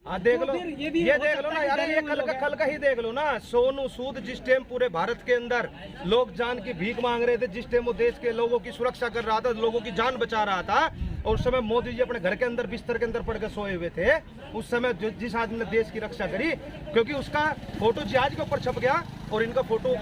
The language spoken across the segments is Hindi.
देख लो, ये देख लो ना यार, ये कल का ही देख लो ना। सोनू सूद जिस टाइम पूरे भारत के अंदर लोग जान की भीख मांग रहे थे, जिस टाइम वो देश के लोगों की सुरक्षा कर रहा था, लोगों की जान बचा रहा था, और उस समय मोदी जी अपने घर के अंदर बिस्तर के अंदर पड़ के सोए हुए थे। उस समय जिस आदमी ने देश की रक्षा करी, क्योंकि उसका फोटो जहाज के ऊपर छप गया और इनका फोटो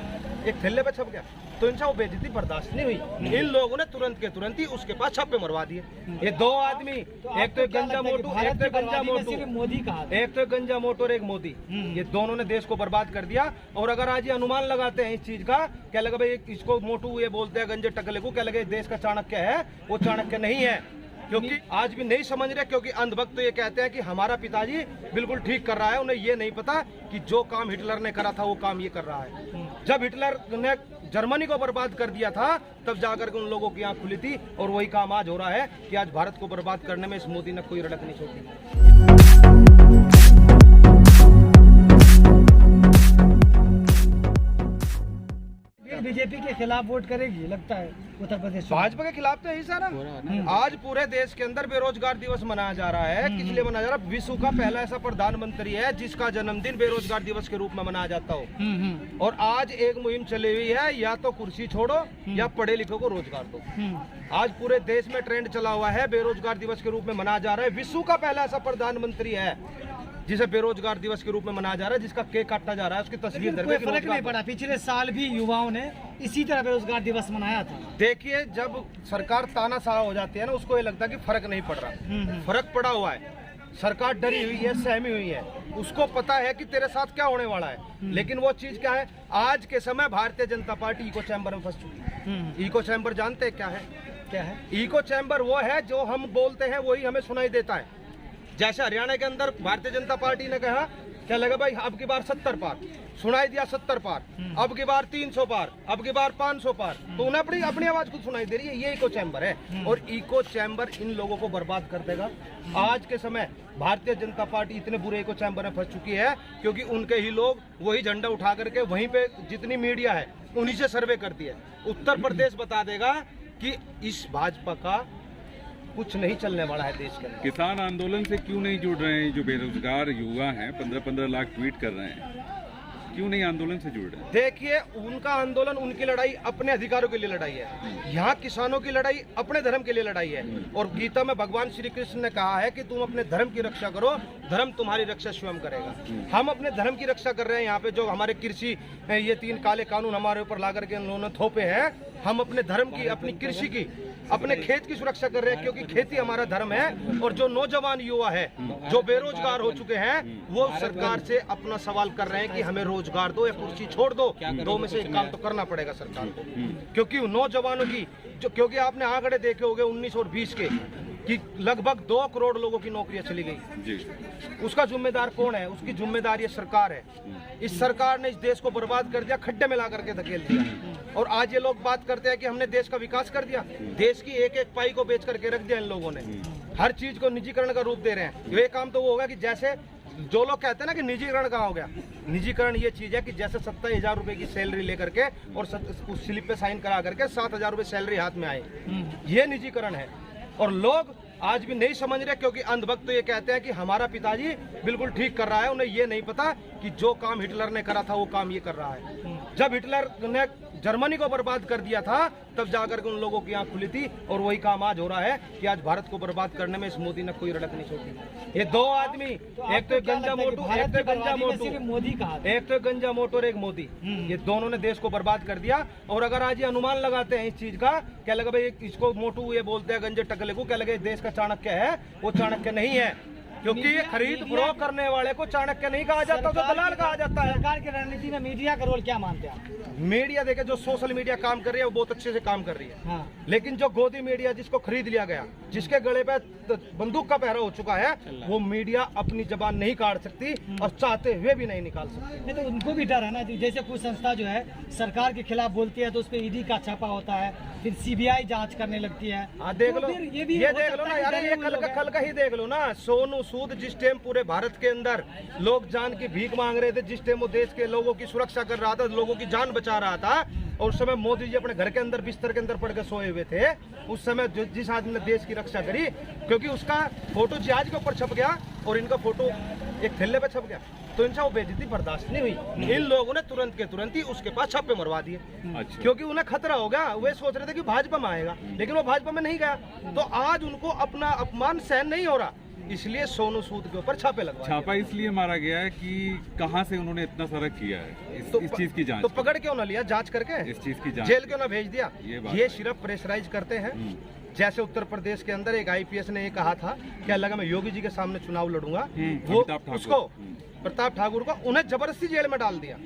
एक थैले पे छप गया, तो इनसे वो बेइज्जती बर्दाश्त नहीं हुई। इन लोगों ने तुरंत के तुरंत ही उसके पास छापे मरवा दिए। ये दो आदमी, एक तो गंजा मोटू, एक तो गंजा मोटू, मोदी का, एक तो गंजा मोटू और एक मोदी, ये दोनों ने देश को बर्बाद कर दिया। और अगर आज ये अनुमान लगाते हैं इस चीज का, क्या लगा भाई इसको मोटू ये बोलते हैं गंजे टकले को, क्या लगे देश का चाणक्य है, वो चाणक्य नहीं है। क्योंकि आज भी नहीं समझ रहे, क्योंकि अंधभक्त तो ये कहते हैं कि हमारा पिताजी बिल्कुल ठीक कर रहा है। उन्हें ये नहीं पता कि जो काम हिटलर ने करा था वो काम ये कर रहा है। जब हिटलर ने जर्मनी को बर्बाद कर दिया था, तब जाकर के उन लोगों की आंख खुली थी, और वही काम आज हो रहा है कि आज भारत को बर्बाद करने में इस मोदी ने कोई रड़क नहीं छोड़ी। बीजेपी के खिलाफ वोट करेगी लगता है उत्तर प्रदेश। भाजपा के खिलाफ तो यही सारा। आज पूरे देश के अंदर बेरोजगार दिवस मनाया जा रहा है। किस लिए मनाया जा रहा है? विश्व का पहला ऐसा प्रधानमंत्री है जिसका जन्मदिन बेरोजगार दिवस के रूप में मनाया जाता हो। और आज एक मुहिम चली हुई है, या तो कुर्सी छोड़ो या पढ़े लिखो को रोजगार दो। आज पूरे देश में ट्रेंड चला हुआ है, बेरोजगार दिवस के रूप में मनाया जा रहा है। विश्व का पहला ऐसा प्रधानमंत्री है जिसे बेरोजगार दिवस के रूप में मनाया जा रहा है, जिसका केक काटा जा रहा है, उसकी तस्वीर कोई फर्क नहीं पड़ा। पिछले साल भी युवाओं ने इसी तरह बेरोजगार दिवस मनाया था। देखिए, जब सरकार तानाशाह हो जाती है ना, उसको ये लगता है कि फर्क नहीं पड़ रहा। फर्क पड़ा हुआ है। सरकार डरी हुई है, सहमी हुई है, उसको पता है कि तेरे साथ क्या होने वाला है। लेकिन वो चीज क्या है, आज के समय Bharatiya Janata party echo chamber में फंस चुकी है। इको चैम्बर जानते हैं क्या है? क्या है इको चैम्बर? वो है जो हम बोलते हैं वही हमें सुनाई देता है। जैसे हरियाणा के अंदर भारतीय जनता पार्टी ने कहा, क्या लगा भाई अब की बार 70 पार, सुनाई दिया 70 पार, अब की बार 300 पार, अब की बार 500 पार, तो उन्हें अपनी आवाज खुद सुनाई दे रही है। ये इको चैम्बर है, और इको चैम्बर इन लोगों को बर्बाद कर देगा। आज के समय भारतीय जनता पार्टी इतने बुरे इको चैम्बर में फंस चुकी है, क्योंकि उनके ही लोग वही झंडा उठा करके वहीं पे जितनी मीडिया है उन्हीं से सर्वे करती है। उत्तर प्रदेश बता देगा कि इस भाजपा का कुछ नहीं चलने वाला है देश के अंदर। किसान आंदोलन से क्यों नहीं जुड़ रहे हैं? जो बेरोजगार युवा हैं, 15-15 लाख ट्वीट कर रहे हैं, क्यों नहीं आंदोलन से जुड़ रहे हैं? देखिए, उनका आंदोलन, उनकी लड़ाई अपने अधिकारों के लिए लड़ाई है। यहाँ किसानों की लड़ाई अपने धर्म के लिए लड़ाई है। और गीता में भगवान श्री कृष्ण ने कहा है कि तुम अपने धर्म की रक्षा करो, धर्म तुम्हारी रक्षा स्वयं करेगा। हम अपने धर्म की रक्षा कर रहे हैं। यहाँ पे जो हमारे कृषि, ये 3 काले कानून हमारे ऊपर ला करके उन्होंने थोपे हैं, हम अपने धर्म की, अपनी कृषि की, अपने खेत की सुरक्षा कर रहे हैं, क्योंकि खेती हमारा धर्म है। और जो नौजवान युवा है, जो बेरोजगार हो चुके हैं, वो सरकार से अपना सवाल कर रहे हैं कि हमें रोजगार दो या कुर्सी छोड़ दो। दो में से एक काम तो करना पड़ेगा सरकार को, क्योंकि नौजवानों की क्योंकि आपने आंकड़े देखे होंगे 19 और 20 के, कि लगभग 2 करोड़ लोगों की नौकरियां चली गई। उसका जिम्मेदार कौन है? उसकी जिम्मेदार ये सरकार है। इस सरकार ने इस देश को बर्बाद कर दिया, खड्डे में ला करके धकेल दिया। और आज ये लोग बात करते हैं कि हमने देश का विकास कर दिया। देश की एक एक पाई को बेच करके रख दिया इन लोगों ने। हर चीज को निजीकरण का रूप दे रहे हैं। ये काम तो वो होगा कि जैसे जो लोग कहते हैं ना कि निजीकरण कहाँ हो गया, निजीकरण ये चीज है कि जैसे 27,000 रुपए की सैलरी लेकर के और उस स्लिप पे साइन करा करके 7,000 रुपए सैलरी हाथ में आए, ये निजीकरण है। और लोग आज भी नहीं समझ रहे, क्योंकि अंधभक्त तो ये कहते हैं कि हमारा पिताजी बिल्कुल ठीक कर रहा है। उन्हें ये नहीं पता कि जो काम हिटलर ने करा था वो काम ये कर रहा है। जब हिटलर ने जर्मनी को बर्बाद कर दिया था, तब जाकर के उन लोगों की आंख खुली थी, और वही काम आज हो रहा है कि आज भारत को बर्बाद करने में इस मोदी ने कोई रड़क नहीं छोड़ी। ये दो आदमी, एक तो गंजा मोटू, एक तो गंजा मोटू, मोदी का, एक तो गंजा मोटू और एक मोदी, ये दोनों ने देश को बर्बाद कर दिया। और अगर आज ये अनुमान लगाते हैं इस चीज का, क्या लगा भाई इसको मोटू ये बोलते हैं गंजे टकले को, क्या लगे देश का चाणक्य है, वो चाणक्य नहीं है। क्योंकि ये खरीद फरोख्त करने वाले को चाणक्य नहीं कहा जाता, तो दलाल कहा जाता है। सरकार की रणनीति में मीडिया का रोल क्या मानते हैं आप? मीडिया देखे, जो सोशल मीडिया काम कर रही है वो बहुत अच्छे से काम कर रही है। हाँ। लेकिन जो गोदी मीडिया, जिसको खरीद लिया गया, जिसके गले पे बंदूक का पहरा हो चुका है, वो मीडिया अपनी जबान नहीं काट सकती और चाहते हुए भी नहीं निकाल सकती। नहीं तो उनको भी डर है ना, जैसे कुछ संस्था जो है सरकार के खिलाफ बोलती है तो उस पर ईडी का छापा होता है, फिर सीबीआई जांच करने लगती है। देख लो, ये देख लो ना यार, ये कल का ही देख लो ना। सोनू सूद जिस टाइम पूरे भारत के अंदर लोग जान की भीख मांग रहे थे, जिस टाइम वो देश के लोगों की सुरक्षा कर रहा था, लोगों की जान बचा रहा था, और उस समय मोदी जी अपने घर के अंदर बिस्तर के अंदर पड़ के सोए हुए थे। उस समय जिस आदमी ने देश की रक्षा करी, क्योंकि उसका फोटो जहाज के ऊपर छप गया और इनका फोटो एक थैले पे छप गया, तो इनसे वो बेइज्जती बर्दाश्त नहीं हुई। इन लोगों ने तुरंत के तुरंत ही उसके पास छापे मरवा दिए, अच्छा। क्योंकि उन्हें खतरा हो गया। वे सोच रहे थे कि भाजपा में आएगा, लेकिन वो भाजपा में नहीं गया। तो आज उनको अपना अपमान सहन नहीं हो रहा, इसलिए सोनू सूद के ऊपर छापे लगवा छापा इसलिए मारा गया है कि कहां से उन्होंने इतना सारा किया है, इस चीज की जांच। तो पकड़ क्यों ना लिया, जांच करके इस चीज की जांच जेल क्यों ना भेज दिया? ये ये सिर्फ प्रेशराइज करते हैं। जैसे उत्तर प्रदेश के अंदर एक आईपीएस ने ये कहा था कि अल्लाह मैं योगी जी के सामने चुनाव लड़ूंगा, वो उसको प्रताप ठाकुर को उन्हें जबरदस्ती जेल में डाल दिया।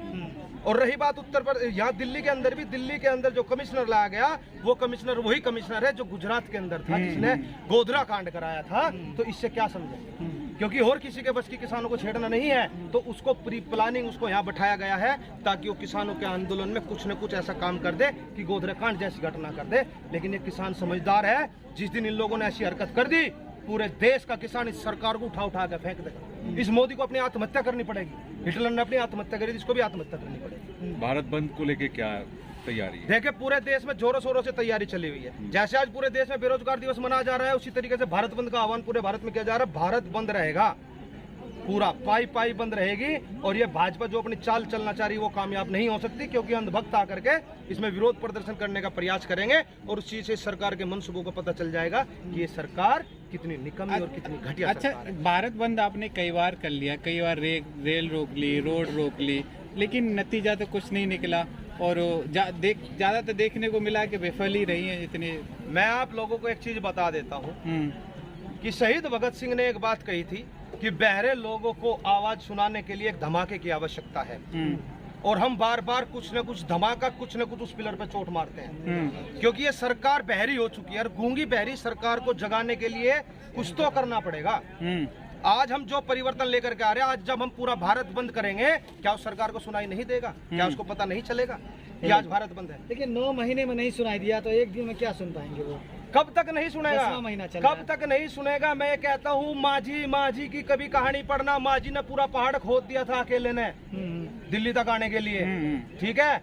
और रही बात उत्तर प्रदेश, यहाँ दिल्ली के अंदर भी, दिल्ली के अंदर जो कमिश्नर लाया गया, वो कमिश्नर वही कमिश्नर है जो गुजरात के अंदर था, जिसने गोधरा कांड कराया था। तो इससे क्या समझे, क्योंकि और किसी के बस की किसानों को छेड़ना नहीं है, तो उसको प्री प्लानिंग उसको यहाँ बैठाया गया है ताकि वो किसानों के आंदोलन में कुछ न कुछ ऐसा काम कर दे कि गोधरा कांड जैसी घटना कर दे। लेकिन ये किसान समझदार है, जिस दिन इन लोगों ने ऐसी हरकत कर दी, पूरे देश का किसान इस सरकार को उठा उठा के फेंक देगा। इस मोदी को अपनी आत्महत्या करनी पड़ेगी। हिटलर ने अपनी आत्महत्या करी, इसको भी आत्महत्या करनी पड़ेगी। भारत बंद को लेके क्या तैयारी है? देखिए, पूरे देश में जोरों शोरों से तैयारी चली हुई है। जैसे आज पूरे देश में बेरोजगार दिवस मनाया जा रहा है, उसी तरीके से भारत बंद का आह्वान पूरे भारत में किया जा रहा है। भारत बंद रहेगा, पूरा पाई पाई बंद रहेगी। और ये भाजपा जो अपनी चाल चलना चाह रही है वो कामयाब नहीं हो सकती, क्योंकि अंधभक्त आकर के इसमें विरोध प्रदर्शन करने का प्रयास करेंगे और उस चीज से सरकार के मनसूबों को पता चल जाएगा कि ये सरकार कितनी निकम्मी और कितनी घटिया सरकार है। भारत बंद आपने कई बार कर लिया, कई बार रेल रोक ली, रोड रोक ली, लेकिन नतीजा तो कुछ नहीं निकला। और ज्यादातर देखने को मिला कि विफल ही रही है जितने। मैं आप लोगों को एक चीज बता देता हूँ कि शहीद भगत सिंह ने एक बात कही थी कि बहरे लोगों को आवाज सुनाने के लिए एक धमाके की आवश्यकता है। और हम बार बार कुछ न कुछ धमाका, कुछ न कुछ उस पिलर पे चोट मारते हैं, क्योंकि ये सरकार बहरी हो चुकी है। और गूंगी बहरी सरकार को जगाने के लिए कुछ तो करना पड़ेगा। आज हम जो परिवर्तन लेकर के आ रहे हैं, आज जब हम पूरा भारत बंद करेंगे, क्या उस सरकार को सुनाई नहीं देगा? क्या उसको पता नहीं चलेगा कि आज भारत बंद है? लेकिन 9 महीने में नहीं सुनाई दिया तो एक दिन में क्या सुन पाएंगे वो? कब तक नहीं सुनेगा? 10वां महीना चल कब तक नहीं सुनेगा? मैं ये कहता हूँ, माझी की कभी कहानी पढ़ना। माझी ने पूरा पहाड़ खोद दिया था अकेले ने दिल्ली तक आने के लिए, ठीक है।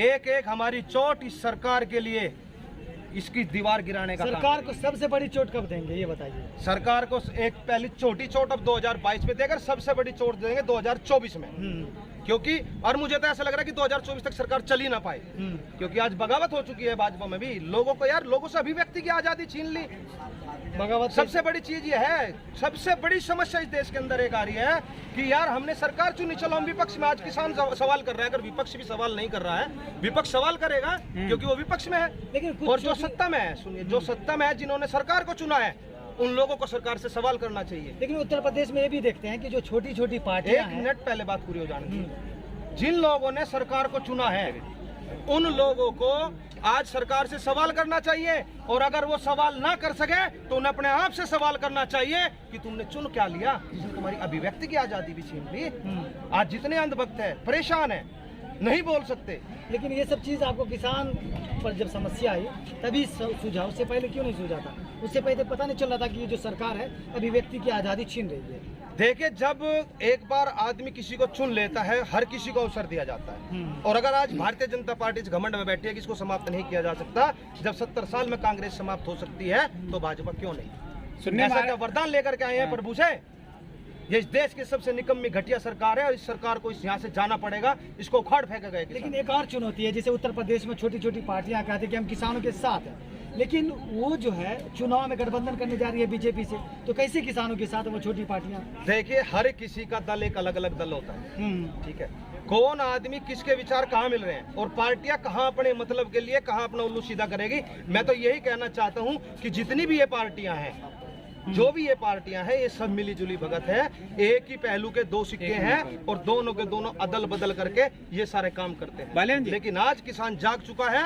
एक एक हमारी चोट इस सरकार के लिए, इसकी दीवार गिराने का सरकार को सबसे बड़ी चोट कब देंगे ये बताइए? सरकार को एक पहली छोटी चोट अब 2022 में देकर सबसे बड़ी चोट देंगे 2024 में। क्योंकि और मुझे तो ऐसा लग रहा है कि 2024 तक सरकार चल ही ना पाए, क्योंकि आज बगावत हो चुकी है भाजपा में भी। लोगों को यार, लोगों से अभिव्यक्ति की आजादी छीन ली। बगावत सबसे बड़ी चीज ये है, सबसे बड़ी समस्या इस देश के अंदर एक आ रही है कि यार हमने सरकार चुनी, चलो हम विपक्ष में। आज किसान सवाल कर रहा है, अगर विपक्ष भी सवाल नहीं कर रहा है, विपक्ष सवाल करेगा क्योंकि वो विपक्ष में है। लेकिन और जो सत्ता में है, सुनिए, जो सत्ता में है, जिन्होंने सरकार को चुना है, उन लोगों को सरकार से सवाल करना चाहिए। लेकिन उत्तर प्रदेश में ये भी देखते हैं कि जो छोटी छोटी पार्टियां एक मिनट पहले बात पूरी हो जाने दीजिए। जिन लोगों ने सरकार को चुना है, उन लोगों को आज सरकार से सवाल करना चाहिए। और अगर वो सवाल ना कर सके तो उन्हें अपने आप से सवाल करना चाहिए कि तुमने चुन क्या लिया, जिसने तुम्हारी अभिव्यक्ति की आजादी भी छीन ली। आज जितने अंधभक्त है, परेशान है, नहीं बोल सकते। लेकिन ये सब चीज आपको किसान पर जब समस्या आई तभी सूझा, उससे पहले क्यों नहीं सूझा था? उससे पहले पता नहीं चल रहा था कि ये जो सरकार है अभिव्यक्ति की आजादी छीन रही है। देखिए, जब एक बार आदमी किसी को चुन लेता है, हर किसी को अवसर दिया जाता है। और अगर आज भारतीय जनता पार्टी इस घमंड में बैठी है कि इसको समाप्त नहीं किया जा सकता, जब 70 साल में कांग्रेस समाप्त हो सकती है, तो भाजपा क्यों नहीं? ऐसा क्या वरदान लेकर के आए हैं प्रभु से? ये इस देश की सबसे निकम्मी घटिया सरकार है और इस सरकार को यहाँ से जाना पड़ेगा, इसको उखाड़ फेंका गया। लेकिन एक और चुनौती है, जैसे उत्तर प्रदेश में छोटी छोटी पार्टियां कहती हैं कि हम किसानों के साथ हैं, लेकिन वो जो है चुनाव में गठबंधन करने जा रही है बीजेपी से, तो कैसे किसानों के साथ वो छोटी पार्टियां? देखिए, हर किसी का दल एक अलग अलग दल होता है, ठीक है। कौन आदमी किसके विचार कहाँ मिल रहे हैं और पार्टियां कहाँ अपने मतलब के लिए कहाँ अपना उल्लू सीधा करेगी। मैं तो यही कहना चाहता हूँ कि जितनी भी ये पार्टियां हैं, जो भी ये पार्टियां हैं, ये सब मिली जुली भगत है। एक ही पहलू के दो सिक्के हैं और दोनों के दोनों अदल बदल करके ये सारे काम करते हैं। लेकिन आज किसान जाग चुका है